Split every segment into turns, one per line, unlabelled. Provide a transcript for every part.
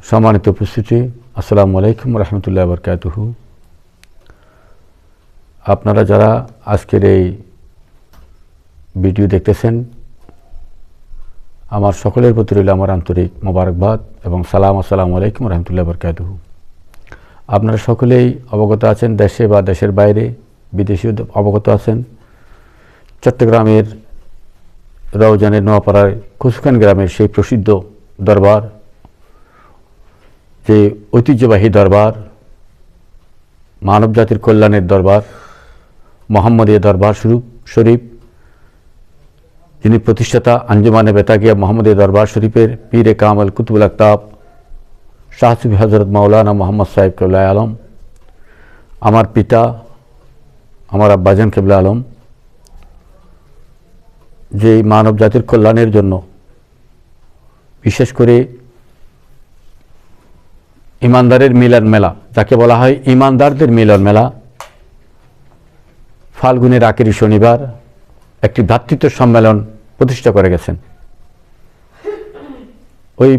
সম্মানিত উপস্থিতি, আসসালামু আলাইকুম রহমতুল্লাহ বরকাতুহু। আপনারা যারা আজকের এই ভিডিও দেখতেছেন, আমার সকলের প্রতি রইল আমার আন্তরিক মোবারকবাদ এবং সালাম। আসসালামু আলাইকুম রহমতুল্লাহ বরকাতুহু। আপনারা সকলেই অবগত আছেন, দেশে বা দেশের বাইরে বিদেশিও অবগত আছেন, চট্টগ্রামের রওজানের নোয়াপাড়ার কুসুখান গ্রামের সেই প্রসিদ্ধ দরবার, যে ঐতিহ্যবাহী দরবার, মানব জাতির কল্যাণের দরবার, মোহাম্মদিয়া দরবার শরীফ, যিনি প্রতিষ্ঠাতা আঞ্জুমানে বেতাগিয়া মোহাম্মদিয়া দরবার শরীফের পীরে কামাল কুতুবুল আকতাব শাহ সুফি হজরত মাওলানা মোহাম্মদ সাহেব কেবলা আলম, আমার পিতা, আমার আব্বাজান কেবলা আলম, যে মানব জাতির কল্যাণের জন্য বিশেষ করে ইমানদারের মিলন মেলা, যাকে বলা হয় ইমানদারদের মিলন মেলা, ফাল্গুনের আখেরি শনিবার একটি ভ্রাতৃত্ব সম্মেলন প্রতিষ্ঠা করে গেছেন। ওই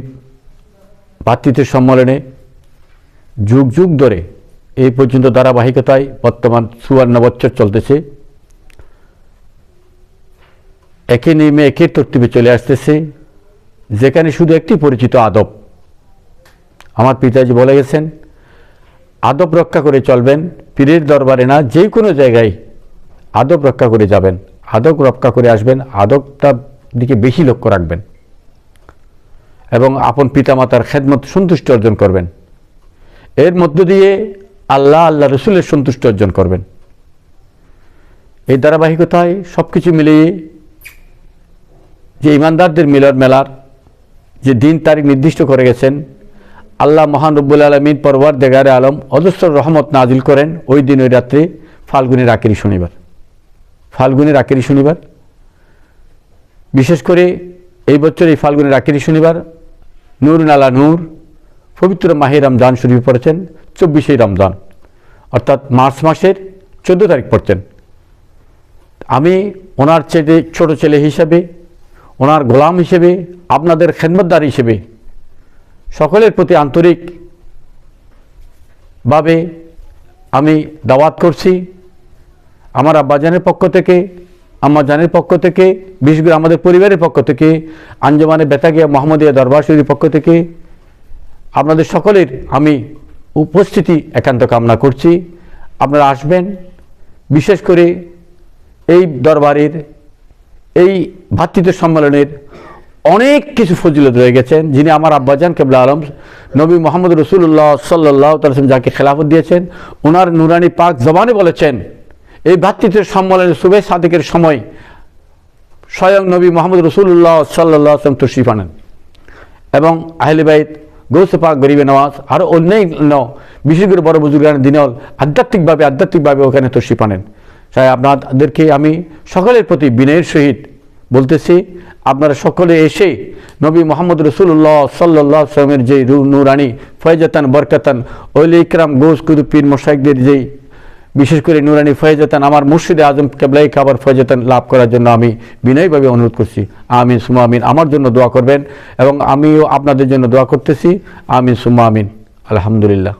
ভ্রাতৃত্ব সম্মেলনে যুগ যুগ ধরে এই পর্যন্ত ধারাবাহিকতায় বর্তমান 54 বছর চলতেছে, একে নেমে একের তরতিবে চলে আসতেছে, যেখানে শুধু একটি পরিচিত আদব। আমার পিতাজি বলে গেছেন, আদব রক্ষা করে চলবেন, পীরের দরবারে না, যে কোনো জায়গায় আদব রক্ষা করে যাবেন, আদব রক্ষা করে আসবেন, আদবটার দিকে বেশি লক্ষ্য রাখবেন এবং আপন পিতামাতার খেদমত সন্তুষ্টি অর্জন করবেন। এর মধ্য দিয়ে আল্লাহ রসুলের সন্তুষ্টি অর্জন করবেন। এই ধারাবাহিকতায় সব কিছু মিলিয়ে যে ইমানদারদের মিলন মেলার যে দিন তারিখ নির্দিষ্ট করে গেছেন, আল্লাহ মহান রব্বুল আলমিন পরওয়ারদিগারে আলম অজস্র রহমত নাজিল করেন ওই দিন, ওই রাত্রে ফাল্গুনের আখেরি শনিবার। ফাল্গুনের আখেরি শনিবার, বিশেষ করে এই বছর এই ফাল্গুনের আখেরি শনিবার নূরুন আলা নূর পবিত্র মাহে রমজান শরীফ পড়েছেন 24শে রমজান, অর্থাৎ মার্চ মাসের 14 তারিখ পড়ছেন। আমি ওনার ছোট ছেলে হিসেবে, ওনার গোলাম হিসেবে, আপনাদের খেদমতদার হিসেবে সকলের প্রতি আন্তরিকভাবে আমি দাওয়াত করছি। আমার আব্বাজানের পক্ষ থেকে, আম্মা জানের পক্ষ থেকে, বিশেষ করে আমাদের পরিবারের পক্ষ থেকে, আঞ্জুমানে বেতাগিয়া মোহাম্মদিয়া দরবার শরীফের পক্ষ থেকে আপনাদের সকলের আমি উপস্থিতি একান্ত কামনা করছি। আপনারা আসবেন। বিশেষ করে এই দরবারের এই ভ্রাতৃত্ব সম্মেলনের অনেক কিছু ফজিলত রয়ে গেছেন, যিনি আমার আব্বাজান কেবলা আলম নবী মোহাম্মদ রসুল্লাহ সাল্লাল্লাহু আলাইহি ওয়াসাল্লাম যাকে খেলাফত দিয়েছেন, ওনার নুরানি পাক জবানে বলেছেন, এই ভ্রাতৃত্ব সম্মেলনের সুবে সাদেকের সময় স্বয়ং নবী মোহাম্মদ রসুল্লাহ সাল্লাল্লাহু আলাইহি ওয়াসাল্লাম তশরিফ আনেন এবং আহলে বাইত, গৌসে পাক, গরিবে নওয়াজ, আরও অন্যান্য বিশেষ করে বড় বুজুর্গানের দিনল আধ্যাত্মিকভাবে ওখানে তশরিফ আনেন। তাই আপনাদেরকে আমি সকলের প্রতি বিনয়ের সহিত বলতেছি, আপনারা সকলে এসে নবী মোহাম্মদ রসুল্লাহ সাল্লাল্লাহু আলাইহি ওয়াসাল্লামের যে নুরানি ফয়জাতান বরকাতান ওলি ইকরাম গৌস কুতুব পীর মশায়েখদের যেই বিশেষ করে নুরানি ফয়জাতান আমার মুর্শিদে আজম কেবলাই কাবার ফয়জাতান লাভ করার জন্য আমি বিনয়ভাবে অনুরোধ করছি। আমিন সুম্মা আমিন। আমার জন্য দোয়া করবেন এবং আমিও আপনাদের জন্য দোয়া করতেছি। আমিন সুম্মা আমিন। আলহামদুলিল্লাহ।